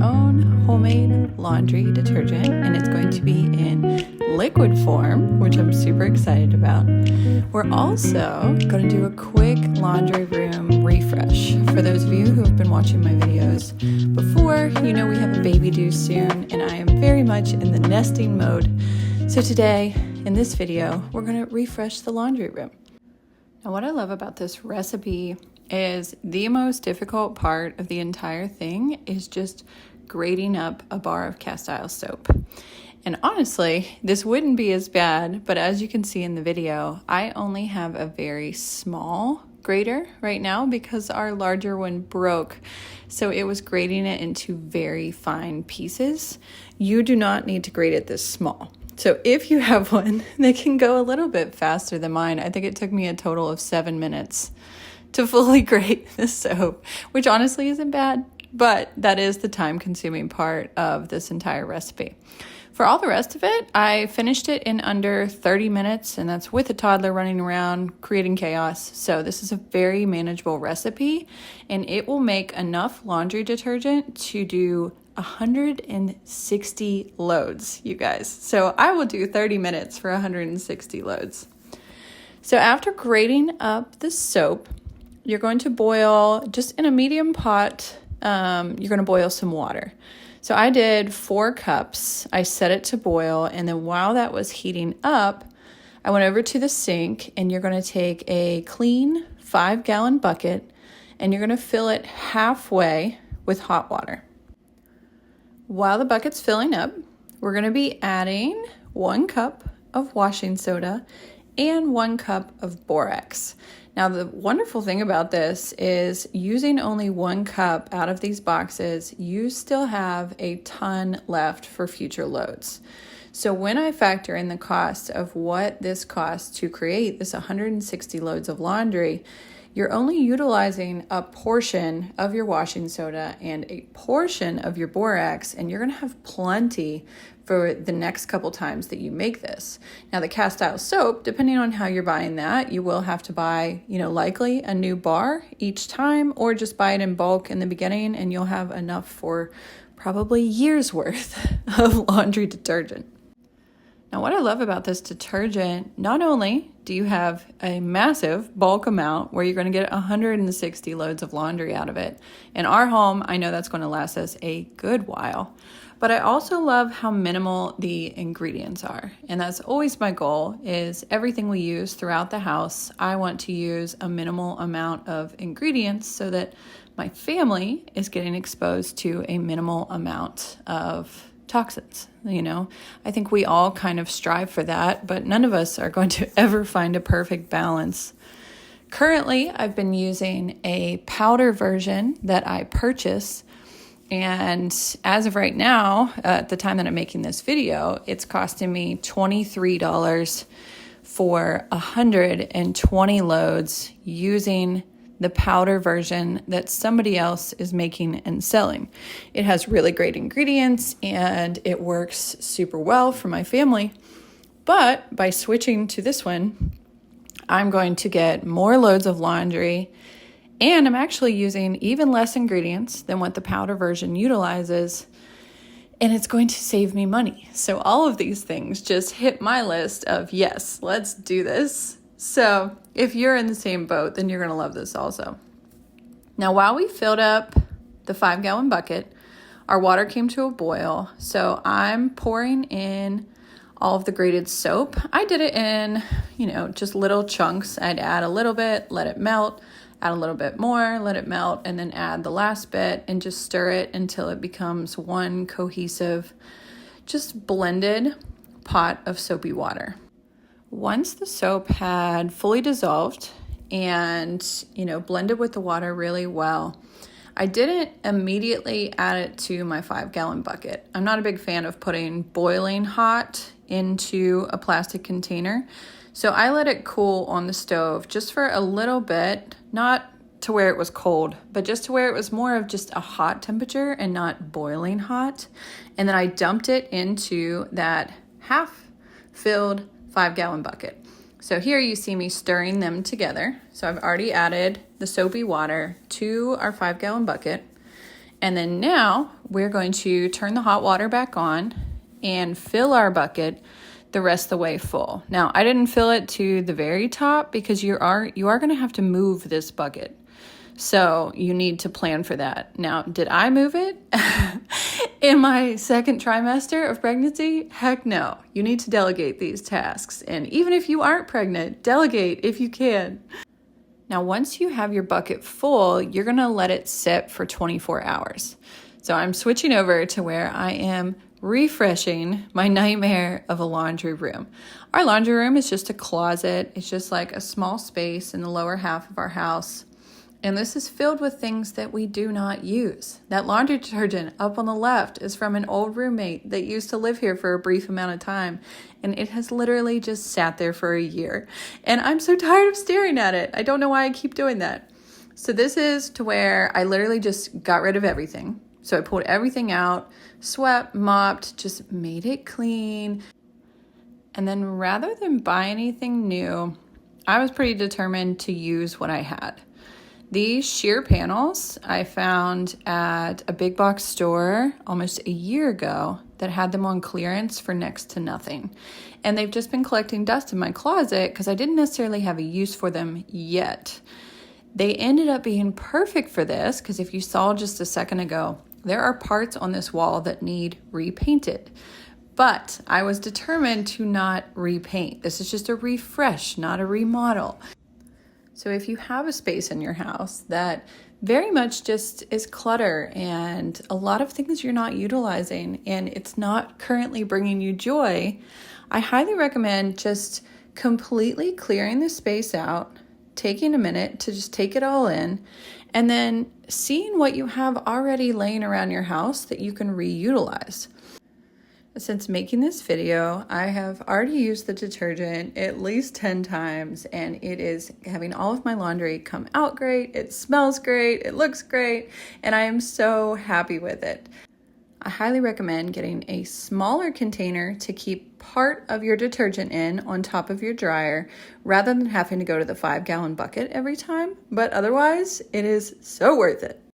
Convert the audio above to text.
own homemade laundry detergent, and it's going to be in liquid form, which I'm super excited about. We're also going to do a quick laundry room refresh. For those of you who have been watching my videos before, you know we have a baby due soon, and I am very much in the nesting mode. So today, in this video, we're going to refresh the laundry room. Now, what I love about this recipe is the most difficult part of the entire thing is just grating up a bar of Castile soap. And honestly, this wouldn't be as bad, but as you can see in the video, I only have a very small grater right now because our larger one broke. So it was grating it into very fine pieces. You do not need to grate it this small. So if you have one that can go a little bit faster than mine, I think it took me a total of 7 minutes to fully grate the soap, which honestly isn't bad, but that is the time-consuming part of this entire recipe. For all the rest of it, I finished it in under 30 minutes, and that's with a toddler running around, creating chaos. So this is a very manageable recipe, and it will make enough laundry detergent to do 160 loads, you guys. So I will do 30 minutes for 160 loads. So after grating up the soap, you're going to boil, just in a medium pot, you're going to boil some water. So I did 4 cups. I set it to boil, and then while that was heating up, I went over to the sink, and you're going to take a clean 5-gallon bucket, and you're going to fill it halfway with hot water. While the bucket's filling up, we're going to be adding 1 cup of washing soda and 1 cup of borax. Now, the wonderful thing about this is using only 1 cup out of these boxes, you still have a ton left for future loads. So when I factor in the cost of what this costs to create this 160 loads of laundry, you're only utilizing a portion of your washing soda and a portion of your borax, and you're going to have plenty for the next couple times that you make this. Now, the Castile soap, depending on how you're buying that, you will have to buy, likely a new bar each time, or just buy it in bulk in the beginning, and you'll have enough for probably years worth of laundry detergent. Now, what I love about this detergent, not only do you have a massive bulk amount where you're going to get 160 loads of laundry out of it. In our home, I know that's going to last us a good while. But I also love how minimal the ingredients are. And that's always my goal, is everything we use throughout the house, I want to use a minimal amount of ingredients so that my family is getting exposed to a minimal amount of toxins. I think we all kind of strive for that, but none of us are going to ever find a perfect balance. Currently, I've been using a powder version that I purchase, and as of right now, at the time that I'm making this video, it's costing me $23 for 120 loads using the powder version that somebody else is making and selling. It has really great ingredients and it works super well for my family. But by switching to this one, I'm going to get more loads of laundry, and I'm actually using even less ingredients than what the powder version utilizes, and it's going to save me money. So all of these things just hit my list of, yes, let's do this. So if you're in the same boat, then you're going to love this also. Now, while we filled up the 5-gallon bucket, our water came to a boil. So I'm pouring in all of the grated soap. I did it in, just little chunks. I'd add a little bit, let it melt, add a little bit more, let it melt, and then add the last bit and just stir it until it becomes one cohesive, just blended pot of soapy water. Once the soap had fully dissolved and, blended with the water really well, I didn't immediately add it to my 5-gallon bucket. I'm not a big fan of putting boiling hot into a plastic container. So I let it cool on the stove just for a little bit, not to where it was cold, but just to where it was more of just a hot temperature and not boiling hot. And then I dumped it into that half-filled 5-gallon bucket. So here you see me stirring them together. So I've already added the soapy water to our 5-gallon bucket. And then now we're going to turn the hot water back on and fill our bucket the rest of the way full. Now, I didn't fill it to the very top because you are going to have to move this bucket. So you need to plan for that. Now, did I move it in my second trimester of pregnancy? Heck no. You need to delegate these tasks. And even if you aren't pregnant, delegate if you can. Now, once you have your bucket full, you're going to let it sit for 24 hours. So I'm switching over to where I am refreshing my nightmare of a laundry room. Our laundry room is just a closet. It's just like a small space in the lower half of our house. And this is filled with things that we do not use. That laundry detergent up on the left is from an old roommate that used to live here for a brief amount of time. And it has literally just sat there for a year. And I'm so tired of staring at it. I don't know why I keep doing that. So this is to where I literally just got rid of everything. So I pulled everything out, swept, mopped, just made it clean. And then rather than buy anything new, I was pretty determined to use what I had. These sheer panels I found at a big box store almost a year ago that had them on clearance for next to nothing. And they've just been collecting dust in my closet because I didn't necessarily have a use for them yet. They ended up being perfect for this because if you saw just a second ago, there are parts on this wall that need repainted. But I was determined to not repaint. This is just a refresh, not a remodel. So if you have a space in your house that very much just is clutter and a lot of things you're not utilizing and it's not currently bringing you joy, I highly recommend just completely clearing the space out, taking a minute to just take it all in, and then seeing what you have already laying around your house that you can reutilize. Since making this video, I have already used the detergent at least 10 times, and it is having all of my laundry come out great. It smells great, it looks great, and I am so happy with it. I highly recommend getting a smaller container to keep part of your detergent in on top of your dryer rather than having to go to the 5-gallon bucket every time, but otherwise, it is so worth it.